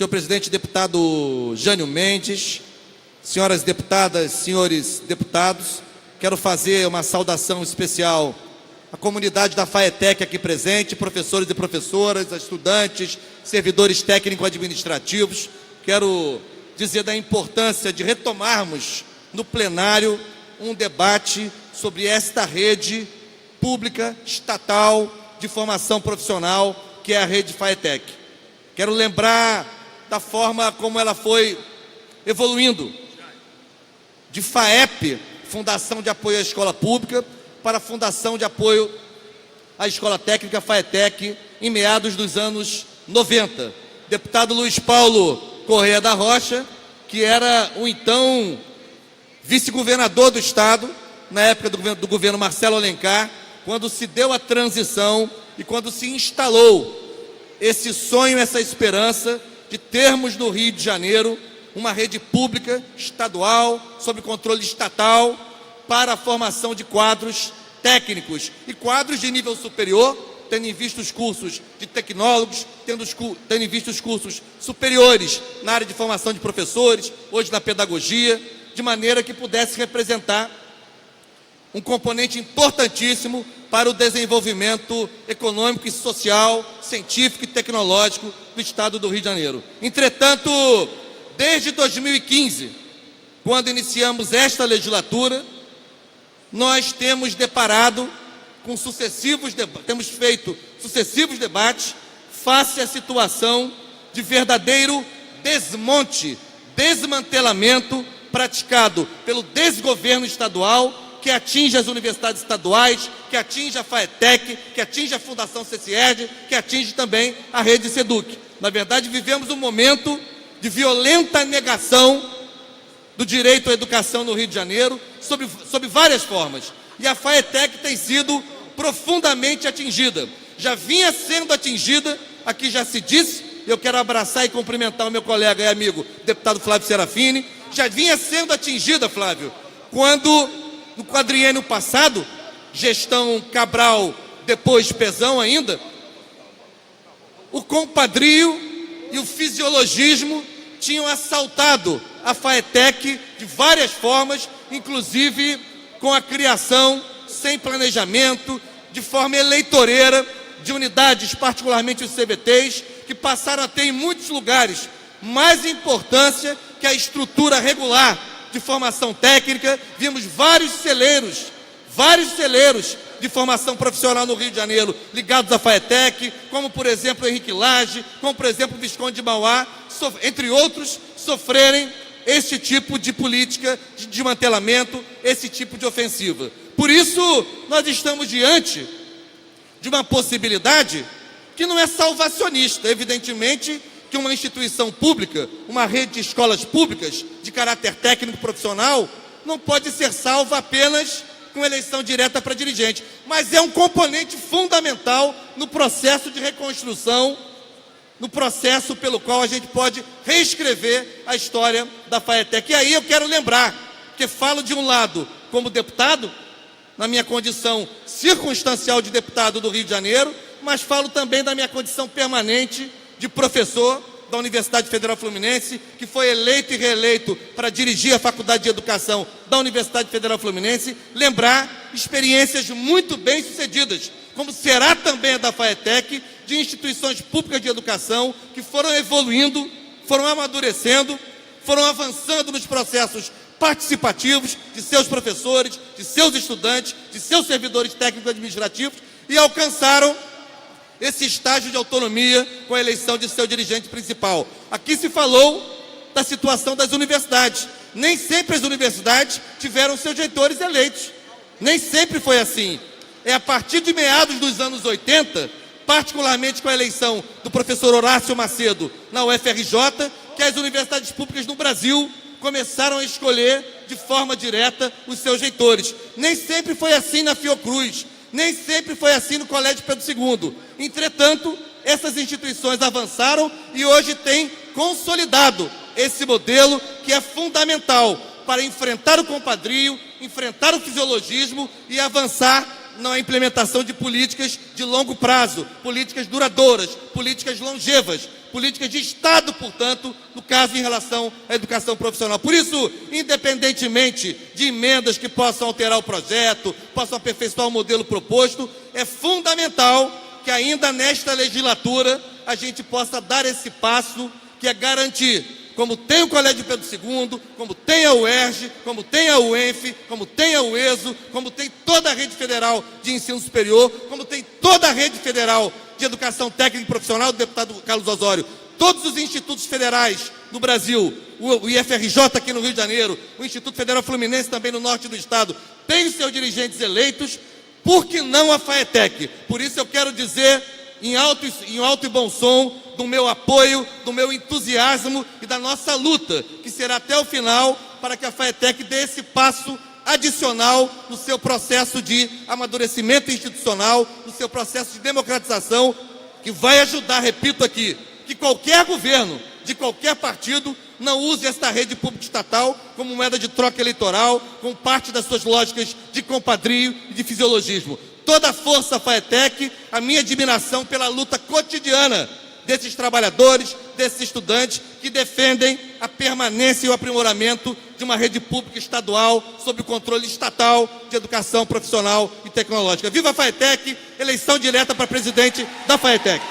Senhor presidente, deputado Jânio Mendes, senhoras deputadas, senhores deputados, quero fazer uma saudação especial à comunidade da FAETEC aqui presente, professores e professoras, estudantes, servidores técnico-administrativos. Quero dizer da importância de retomarmos no plenário um debate sobre esta rede pública, estatal, de formação profissional, que é a rede FAETEC. Quero lembrar da forma como ela foi evoluindo, de FAEP, Fundação de Apoio à Escola Pública, para a Fundação de Apoio à Escola Técnica FAETEC, em meados dos anos 90. Deputado Luiz Paulo Correia da Rocha, que era o então vice-governador do Estado, na época do governo Marcelo Alencar, quando se deu a transição e quando se instalou esse sonho, essa esperança de termos no Rio de Janeiro uma rede pública, estadual, sob controle estatal, para a formação de quadros técnicos e quadros de nível superior, tendo em vista os cursos de tecnólogos, tendo em vista os cursos superiores na área de formação de professores, hoje na pedagogia, de maneira que pudesse representar um componente importantíssimo para o desenvolvimento econômico e social, científico e tecnológico do Estado do Rio de Janeiro. Entretanto, desde 2015, quando iniciamos esta legislatura, nós temos deparado com temos feito sucessivos debates face à situação de verdadeiro desmonte, desmantelamento praticado pelo desgoverno estadual, que atinge as universidades estaduais, que atinge a FAETEC, que atinge a Fundação CCERD, que atinge também a rede SEDUC. Na verdade, vivemos um momento de violenta negação do direito à educação no Rio de Janeiro, sob várias formas. E a FAETEC tem sido profundamente atingida. Já vinha sendo atingida, aqui já se disse, eu quero abraçar e cumprimentar o meu colega e amigo, deputado Flávio Serafini, já vinha sendo atingida, Flávio, quando, no quadriênio passado, gestão Cabral, depois Pezão ainda, o compadrio e o fisiologismo tinham assaltado a FAETEC de várias formas, inclusive com a criação, sem planejamento, de forma eleitoreira, de unidades, particularmente os CBTs, que passaram a ter em muitos lugares mais importância que a estrutura regular de formação técnica. Vimos vários celeiros de formação profissional no Rio de Janeiro ligados à FAETEC, como por exemplo Henrique Lage, como por exemplo Visconde de Mauá, entre outros, sofrerem esse tipo de política de desmantelamento, esse tipo de ofensiva. Por isso, nós estamos diante de uma possibilidade que não é salvacionista. Evidentemente que uma instituição pública, uma rede de escolas públicas de caráter técnico profissional, não pode ser salva apenas com eleição direta para dirigente, mas é um componente fundamental no processo de reconstrução, no processo pelo qual a gente pode reescrever a história da FAETEC. E aí eu quero lembrar, que falo de um lado como deputado, na minha condição circunstancial de deputado do Rio de Janeiro, mas falo também da minha condição permanente de professor da Universidade Federal Fluminense, que foi eleito e reeleito para dirigir a Faculdade de Educação da Universidade Federal Fluminense, lembrar experiências muito bem-sucedidas, como será também a da FAETEC, de instituições públicas de educação que foram evoluindo, foram amadurecendo, foram avançando nos processos participativos de seus professores, de seus estudantes, de seus servidores técnicos administrativos e alcançaram esse estágio de autonomia com a eleição de seu dirigente principal. Aqui se falou da situação das universidades. Nem sempre as universidades tiveram seus reitores eleitos. Nem sempre foi assim. É a partir de meados dos anos 80, particularmente com a eleição do professor Horácio Macedo na UFRJ, que as universidades públicas no Brasil começaram a escolher de forma direta os seus reitores. Nem sempre foi assim na Fiocruz, nem sempre foi assim no Colégio Pedro II. Entretanto, essas instituições avançaram e hoje têm consolidado esse modelo que é fundamental para enfrentar o compadrio, enfrentar o fisiologismo e avançar na implementação de políticas de longo prazo, políticas duradouras, políticas longevas, políticas de Estado, portanto, no caso em relação à educação profissional. Por isso, independentemente de emendas que possam alterar o projeto, possam aperfeiçoar o modelo proposto, é fundamental que ainda nesta legislatura a gente possa dar esse passo, que é garantir, como tem o Colégio Pedro II, como tem a UERJ, como tem a UENF, como tem a UESO, como tem toda a rede federal de ensino superior, como tem toda a rede federal de educação técnica e profissional do deputado Carlos Osório, todos os institutos federais do Brasil, o IFRJ aqui no Rio de Janeiro, o Instituto Federal Fluminense também no norte do estado, tem os seus dirigentes eleitos. Por que não a FAETEC? Por isso eu quero dizer em alto e bom som do meu apoio, do meu entusiasmo e da nossa luta, que será até o final, para que a FAETEC dê esse passo adicional no seu processo de amadurecimento institucional, no seu processo de democratização, que vai ajudar, repito aqui, que qualquer governo, de qualquer partido, não use esta rede pública estatal como moeda de troca eleitoral, como parte das suas lógicas de compadrio e de fisiologismo. Toda a força FAETEC, a minha admiração pela luta cotidiana desses trabalhadores, desses estudantes que defendem a permanência e o aprimoramento de uma rede pública estadual sob o controle estatal de educação profissional e tecnológica. Viva a FAETEC, eleição direta para presidente da FAETEC.